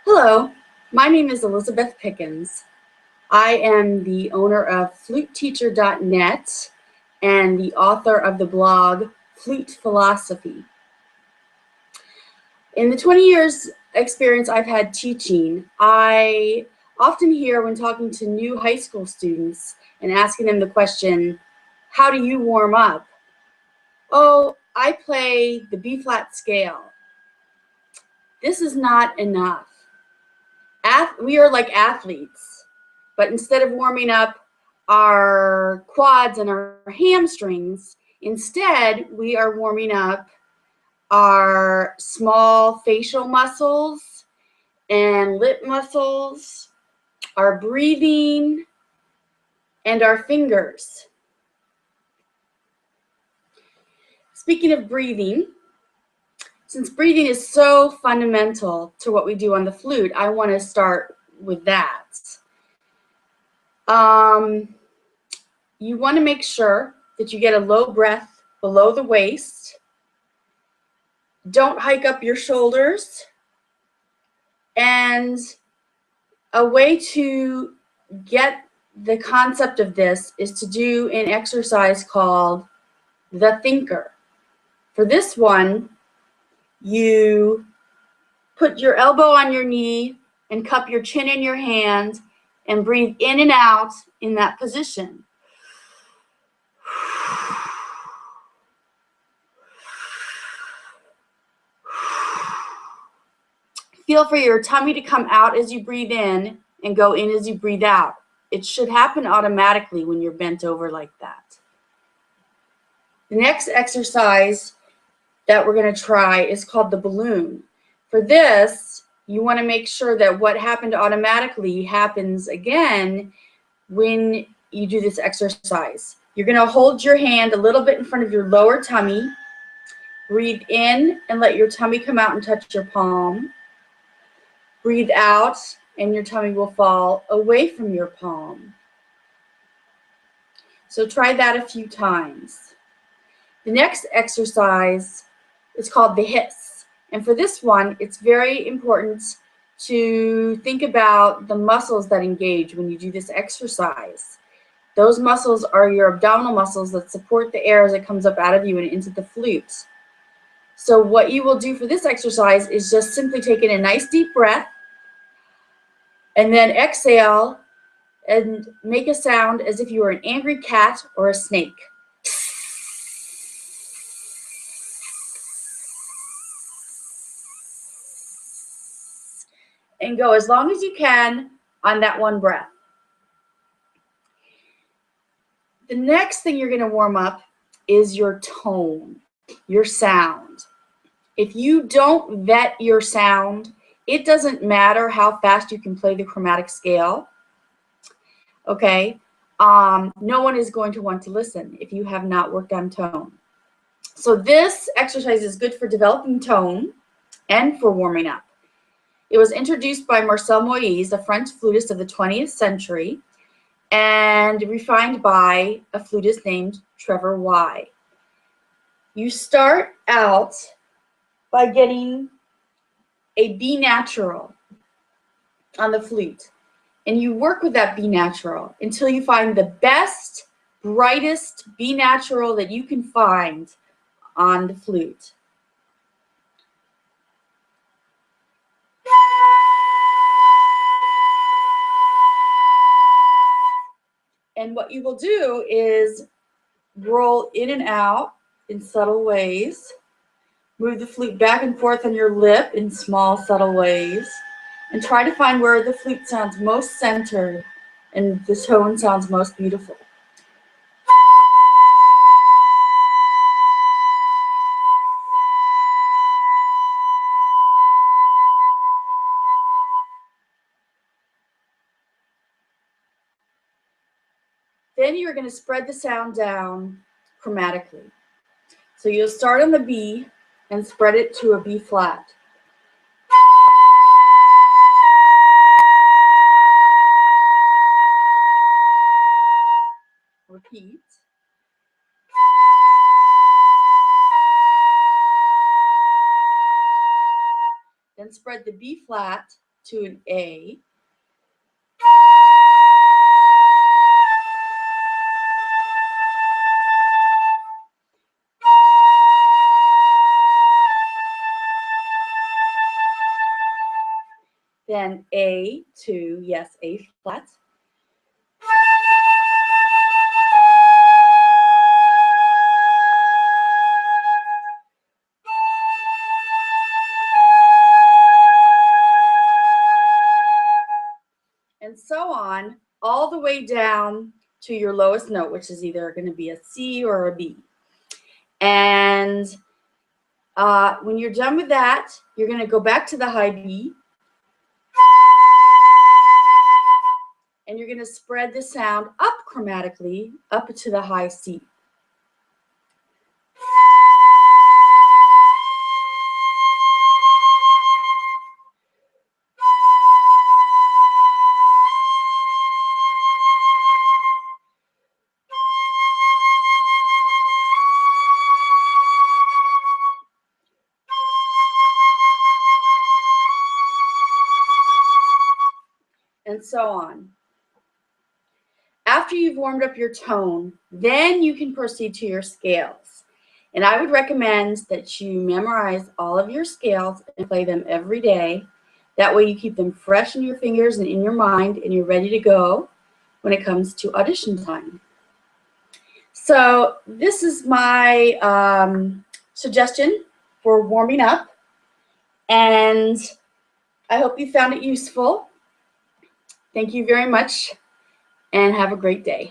Hello, my name is Elizabeth Pickens. I am the owner of FluteTeacher.net and the author of the blog Flute Philosophy. In the 20 years experience I've had teaching, I often hear when talking to new high school students and asking them the question, how do you warm up? Oh, I play the B-flat scale. This is not enough. We are like athletes, but instead of warming up our quads and our hamstrings, instead we are warming up our small facial muscles and lip muscles, our breathing, and our fingers. Speaking of breathing, since breathing is so fundamental to what we do on the flute, I want to start with that. You want to make sure that you get a low breath below the waist. Don't hike up your shoulders. And a way to get the concept of this is to do an exercise called the thinker. For this one, you put your elbow on your knee and cup your chin in your hand and breathe in and out in that position. Feel for your tummy to come out as you breathe in and go in as you breathe out. It should happen automatically when you're bent over like that. The next exercise that we're going to try is called the balloon. For this, you want to make sure that what happened automatically happens again when you do this exercise. You're going to hold your hand a little bit in front of your lower tummy. Breathe in and let your tummy come out and touch your palm. Breathe out and your tummy will fall away from your palm. So try that a few times. The next exercise is called the hiss. And for this one, it's very important to think about the muscles that engage when you do this exercise. Those muscles are your abdominal muscles that support the air as it comes up out of you and into the flute. So what you will do for this exercise is just simply take in a nice deep breath and then exhale and make a sound as if you were an angry cat or a snake. And go as long as you can on that one breath. The next thing you're going to warm up is your tone, your sound. If you don't vet your sound, it doesn't matter how fast you can play the chromatic scale. Okay, no one is going to want to listen if you have not worked on tone. So this exercise is good for developing tone and for warming up. It was introduced by Marcel Moïse, a French flutist of the 20th century, and refined by a flutist named Trevor Y. You start out by getting a B natural on the flute. And you work with that B natural until you find the best, brightest B natural that you can find on the flute. And what you will do is roll in and out in subtle ways. Move the flute back and forth on your lip in small, subtle ways. And try to find where the flute sounds most centered and the tone sounds most beautiful. Then you're going to spread the sound down chromatically. So you'll start on the B and spread it to a B flat. Repeat. Then spread the B flat to an A. Then A to, yes, A flat. And so on, all the way down to your lowest note, which is either going to be a C or a B. And when you're done with that, you're going to go back to the high B. And you're going to spread the sound up chromatically up to the high C. And so on. After you've warmed up your tone, then you can proceed to your scales. And I would recommend that you memorize all of your scales and play them every day. That way you keep them fresh in your fingers and in your mind, and you're ready to go when it comes to audition time. So this is my suggestion for warming up, and I hope you found it useful. Thank you very much, and have a great day.